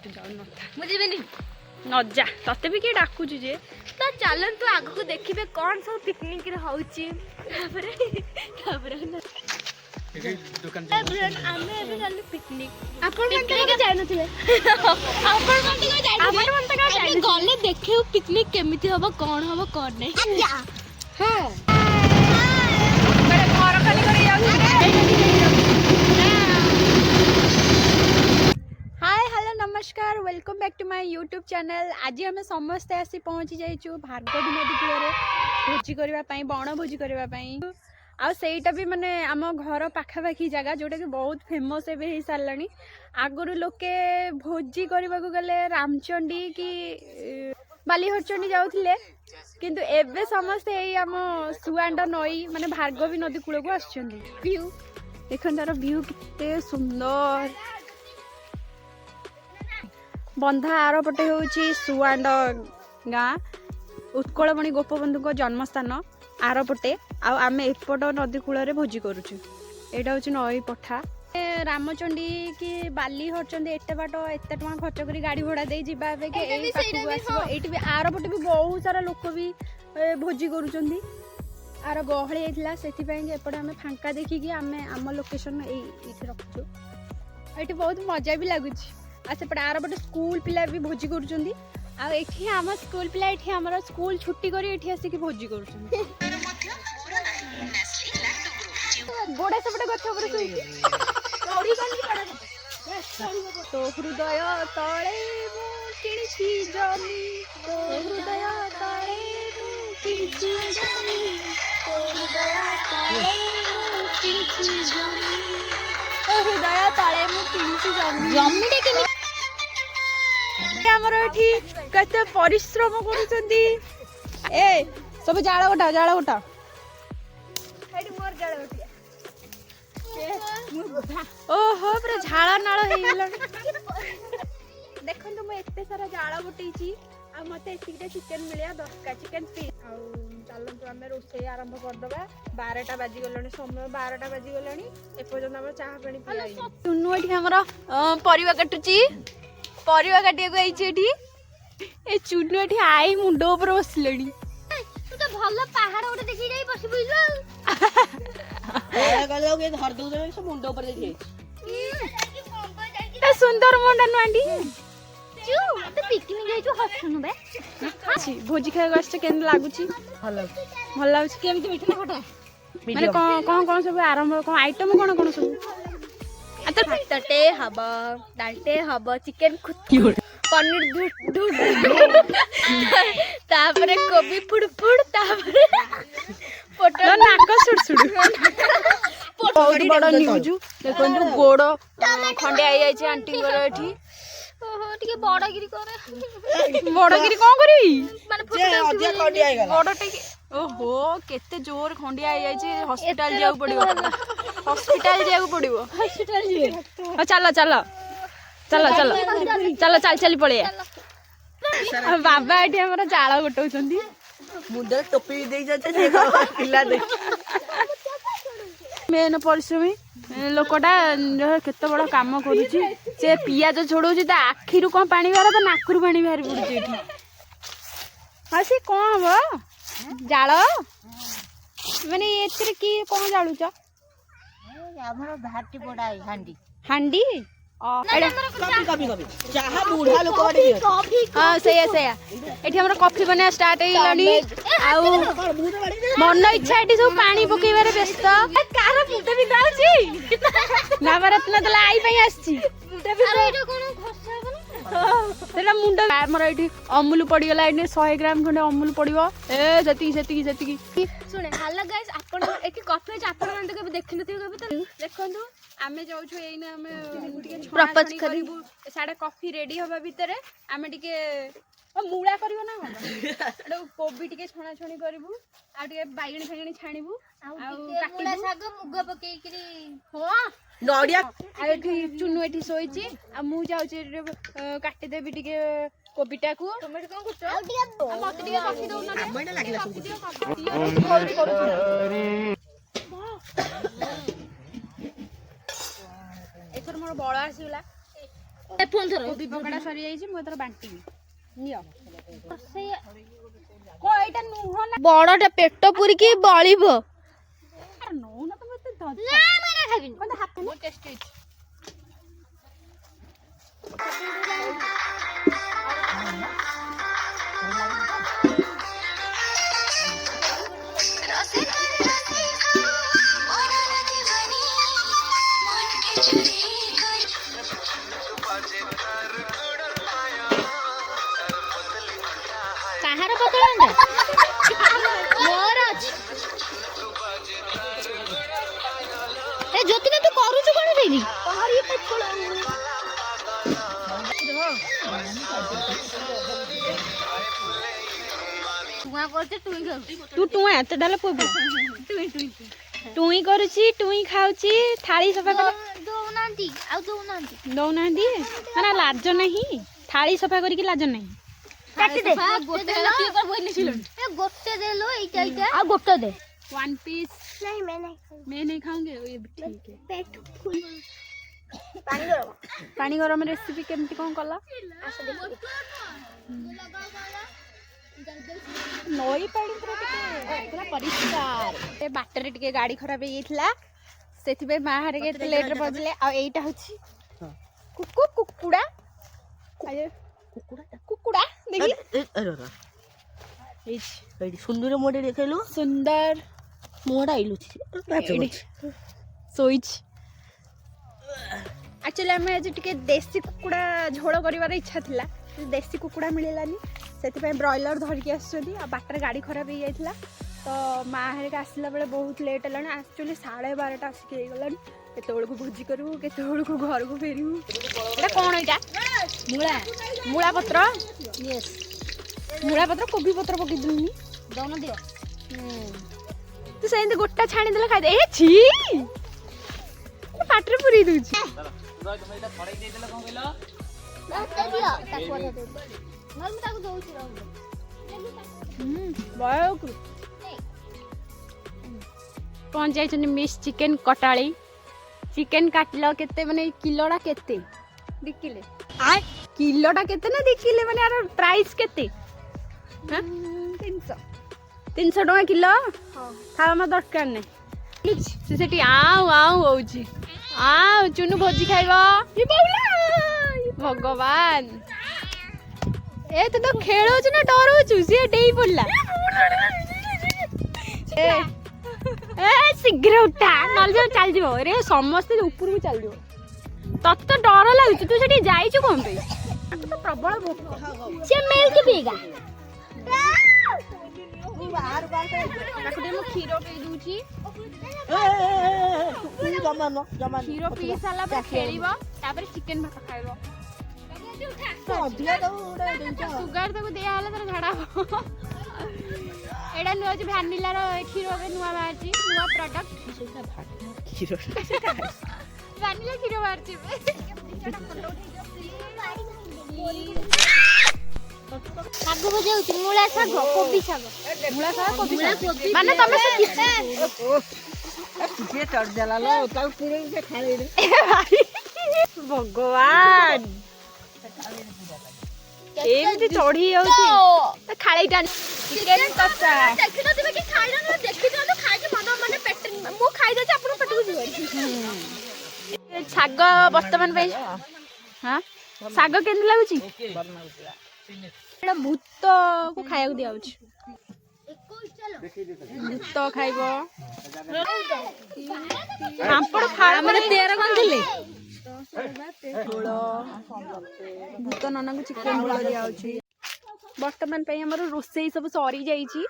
तू जाऊ न मुझे न जा तते भी किए डाकुची जे तो चलतु आग को देखिए कौन सब पिकनिक होची दुकान आमे एबे चलु पिकनिक आपण मानते के जाय नथिले आपण मानते के जाय आपण मानते के जाय गले देखे पिकनिक केमिति होबो कोन होबो कोन नै हां बड़े घर खाली करे जाउ हाय हेलो नमस्कार welcome back to my YouTube channel आज आम समस्ते आसी पहुँची जाइचु भार्गवी नदी कूल भोजी करने बण भोजी करने आईटा भी माने आम घर पाखापाखि जगह जोटा कि बहुत फेमस एवं हो सारा आगुरी लोके भोजी करने को गले रामचंडी कि बालीहरचंडी जाऊले किंतु एबे समस्ते आम सुआंड नई माने भार्गवी नदी कूल को आव्यू देख तार व्यू कितने सुंदर बंधा आर पटे हूँ सुआंड गाँ उत्कलमणि गोपबंधु जन्मस्थान आर पटे आम एपट नदी कूल भोजी करुचु यहाँ हूँ नई पठा रामचंडी कि बालीहरचंडी एते बाट एत टଙ୍କା खर्च कर गाड़ी भड़ा दे जी भी आर पटे भी बहुत सारा लोक भी भोजी करुँच आर गहली होता से एपटे आम फांका देखिकी आम लोकेशन ये रखुचु ये बहुत मजा भी लगुच सेपटे आर पटे स्कूल पिला भी भोजी करुँच आम स्कूल पिला ये आम स्कूल छुट्टी कर आसिक भोजी कर गोड़ा सेपटे गछ तो हृदय तले किणिछि जमी तो हृदय तले किणिछि जमी तो हृदय तले किणिछि जमी तो हृदय तले किणिछि जमी जमीटा केमि हमर एठी कते परिश्रम करूछंती ए सब जाळ गोटा एठी मोर जाळ गोटिया ओहो पूरा झाड़ा नाल हो देखो मुझे एत सारा जाल गोटे मत चिकेन मिलिया 10 चिकेन पीस चलतु आम रोषे आरंभ करदे 12टा बाजिगला समय 12टा बाजिगला एपर्तन आम चाह पानी पिलाई चुनु ये परिवा काटुची परिवा काटिया ये चुनु ये आई मुंड उपर बसले तू तो भल पहाड़ गोटे देखी जाई बस बुझलो मुंड ऊपर सुंदर मुंडा नुआंडी पिकनिक भोजी खाई के लगुच भल लगुच केमती मीठा खटा माने कौन सब आरंभ कौन आइटम कौन सब भातटे हब डालटे हब चिकेन पनीर तापरे कोबी फुड़फुड़ तापरे पोटल नाक सुड़सुड़ बहुत बड़ न्यूज देखो गोड़ खंडे आई जाए आंटी एठी टिके बड़गिरी करे बड़गिरी कौन करी माने बड़ टिके ओहो केते जोर खंडिया आई जाए हॉस्पिटल जाऊ पड़िबो हॉस्पिटल जाऊ पड़िबो हॉस्पिटल जी चलो चलो चलो चलो चलो चल चली पड़े बाबा एठी हमरा जाळ गोटौछंती मुंडे टोपी दे जाते पिला दे मेन परिश्रमी लोकटा केते बड़ काम करूची से पियाज छोड़ौची ता आखिरु कोन पानी बाहर ता नाकरु पानी बाहर पड़ुची एठी हां से कोन हबो जाळ माने एथिरे की कोन जाळुचा हमरो भाटी बडाई हांडी हांडी कॉफी चाहा बूढ़ा लोक बाटे हां सही एठी हमरा कॉफी बना स्टार्ट हेलानी आउ मन इच्छा एठी सब पानी पकेबारे व्यस्त कार मुंड भी दाउची नवरत्न दला आई पई आछी मुंड भी अरे एटा कोन खसा बन तेला मुंड हमर एठी अमूल पड़ी गला एने 100 ग्राम खंडे अमूल पड़िबो ए जति सुने हेलो गाइस आपण एठी कॉफी आपण मन के देखि नथि देखंतु आमे जाऊ छु एने आमे टिके प्रपोज करिबु साडे कॉफी रेडी होबा भितरे आमे टिके मूला करिवो ना एडो कोबी टिके छणा छणी करिबु आ टिके बाइगणी फाइगणी छाणिबु आ काटिबु साग मुग पकेई करी हो नडिया आ एठी चुनु एठी सोइची आ मु जाऊ छि काटि देबी टिके कोबीटा को टमाटो कोन कुछ आ टिके मते टिके कॉफी दउ ना हमडा लागला सब एथर मोर बळ आसीला फोन धर କୋବି ପକୋଡା ସରି ଯାଇଛି ମୁଁ ଏଥର ବାଣ୍ଟିବି ନିଅ से କଣ ଏଇଟା ନୁହଁ ନା ବଡଟା ପେଟ ପୁରିକି ବଳିବ। ନଉନ ତମେ ଏତେ ना मैं ना खाबिन ମତେ ହାତ ମୁଁ ଟେଷ୍ଟ ହେଇଛି କାହାର ପତଳା ମୋର ଅଛି ଏ ଜ୍ୟୋତିକା ତୁ କରୁଛୁ କଣ ସେଇଠି ତୁଆ କରୁଛେ ତୁଇ ଖାଉଛୁ ତୁ ଟୁଆଁ ଏତେ ଡାଲ ପୁଅ ଟୁଇଁ କରୁଛି ଟୁଇଁ ଖାଉଛି ଥାଳି ସଫା କର ଦଉନାହାନ୍ତି ଆଉ ଦଉନାହାନ୍ତି ଦଉନାହାନ୍ତି ନା ଲାଜ ନାହିଁ ଥାଳି ସଫା କରିକି ଲାଜ ନାହିଁ କାଟିଦେ ଗୋଟେ ଦେଲୁ ଏଇଟା ଏଇଟା ଆଉ ଗୋଟେ ଦେ वन पीस नहीं मैं नहीं खाऊंगी ये भी ठीक है पेट फुल पानी गरम रेसिपी केमती कौन कला नई पानी पूरा परिष्कार ए बाटर टिके गाड़ी खराब हो जाइथिला सेथि पे मां हारे के लेट रे पजले आ एटा होछि कुकुड़ा आये कुकुड़ा देखि सुंदर मोटे देखलु सुंदर मोड़ा आइलु सोइच एक्चुअली आम आज टिके देसी कुकुड़ा झोल कर इच्छा थिला देसी कुकुड़ा मिललानी से ब्रॉयलर धरिकी आसुँच बाटर गाड़ी खराब हो जाता तो माँ हरिका आसला बेले बहुत लेट है एक्चुअली 12:30 आसिक गलानी केतबेल को भोजी करू केतबेल को घर को फेरू एटा कौन एटा मूला मूला पत्र यस मूला पत्र कोबी पत्र पकई दूनी दौन दियो तू से गोटा छाणी देला खाई दे ए छी पाटरे पुरी दूची पहुंच जाइछन मिस चिकन कटाली चिकन काटल केते माने किलोटा केते 2 किलो आ किलोटा केते ना 2 किलो माने यार प्राइस केते हां 300 टका किलो था हम दरकार नै से सेठी आउ आउ होउची आउ चुनु भोजी खाइबो ये बाउला भगवान ए तो खेलुछु ना डरुछु से डेई पड़ला ए शीघ्र उठा नल जो चल जीवो रे समस्त ऊपर को चल जीवो तत तो डर लागुछु तू सेठी जाइछु कोन पे तो प्रबल भूख से मिल्क पीगा बाहर ताकू मो खीरो पे दूची खीरो पी साला पे खेलिबो तापर चिकन भात खाइबो सुगर तक दिया हला तर झाड़ा एडा नुआ जे भ्यानिला रो खीरो पे नुआ बाहरची नुआ प्रोडक्ट भ्यानिला खीरो बाहरची साग भजा होती मूला साग कोबी साग माने तमे से ये चढ़ जाला लो ताऊ पूरे से खाले रे भगवान एमती चढ़ी जाउची त खाळीटा चिकन कसा देखि न दिबे कि खाइला न देखि न तो खाइ के मन माने पेट मो खाइ जाय आपन पेट को जीव ଶାଗ ବର୍ତ୍ତମାନ ପାଇଁ ହଁ ଶାଗ କେମିତି ଲାଗୁଛି ଏଟା ଭୂତ କୁ ଖାଇବାକୁ ଦିଆଉଛି ଭୂତ ଖାଇବ ପାମ୍ପଡ଼ ଫାଳ ଆମର 13 କଣ ଥିଲେ ଝୋଳ ଭୂତ ନନାଙ୍କୁ ଚିକେନ ଝୋଳ ଦିଆଉଛି ବର୍ତ୍ତମାନ ପାଇଁ ଆମର ରୋଷେଇ ସବୁ ସରି ଯାଇଛି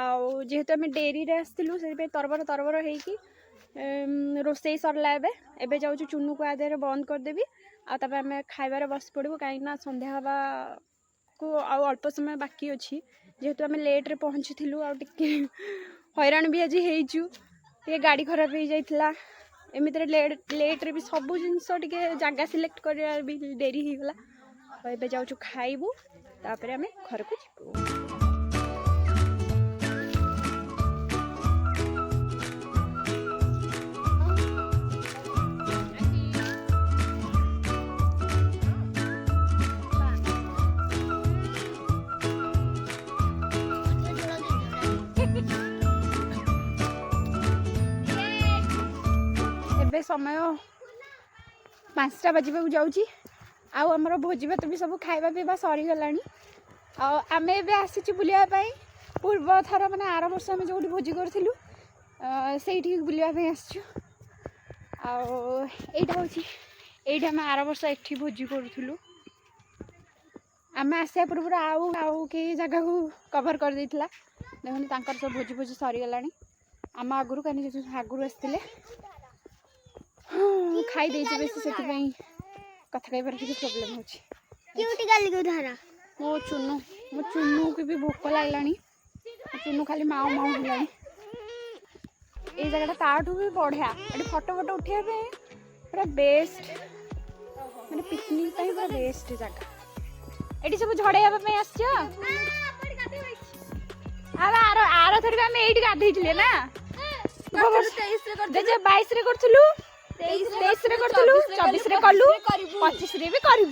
ଆଉ ଯେହେତୁ ଆମେ ଡେରିରେ ଆସିଥିଲୁ ସେଥିପାଇଁ ତରବର ହେଇକି ରୋଷେଇ ସରିଲା ଏବେ ଯାଉଛୁ ଚୁନୁକୁ ଆଦେହରେ ବନ୍ଦ କରିଦେବି ଆଉ ତାପରେ ଆମେ ଖାଇବାରେ ବସି ପଡ଼ିବୁ କାହିଁକିନା ସନ୍ଧ୍ୟା ହେବାକୁ ଆଉ ଅଳ୍ପ ସମୟ ବାକି ଅଛି ଯେହେତୁ ଆମେ ଲେଟ୍ରେ ପହଞ୍ଚିଥିଲୁ ଆଉ ଟିକେ ହଇରାଣ ବି ଆଜି ହେଇଛୁ ଟିକେ ଗାଡ଼ି ଖରାପ ହେଇଯାଇଥିଲା ଏମିତିରେ ଲେଟ୍ରେ ବି ସବୁ ଜିନିଷ ଟିକେ ଜାଗା ସିଲେକ୍ଟ କରିବା ବି ଡେରି ହେଇଗଲା ଆଉ ଏବେ ଯାଉଛୁ ଖାଇବୁ ତାପରେ ଆମେ ଘରକୁ ଯିବୁ समय 5टा बाजिबाकू जाऊँगी आउ आमर भोजी भात भी सब खाଇବା पीवा सरीगलानी आम ए आसी बुलायापाई पूर्व थर मैंने आर वर्ष आम जो भोजी करूँ से बुलायापाई आसचु आईटा हूँ ये आम आर वर्ष एठी भोजी करूँ आम आसा पूर्व आउ आउ कई जगह को कभर कर देथिला देखो सब भोजी भोजी सरीगला आम आगुरी कहीं आगुरी आसते खाई देचे बेस से कथा कह प्रोब्लेम हो मो चुन्नू की भी भोक लगे चुन्नू खाली माऊ माऊ है ये जगह ताठू भी बढ़िया ये फोटो फोटो उठाइबे पूरा बेस्ट मैंने पिकनिक पूरा बेस्ट जगह ये सब झड़ाइबा आसो आर आर थर आम ये गाधे ना 22 रे करूँ 23 रे करूँ 24 रे कलु 25 रे भी करू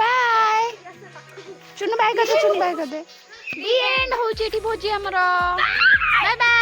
बाय चुन्नू बाय कर दे दी एंड हो भोजी आमर बाय बाय।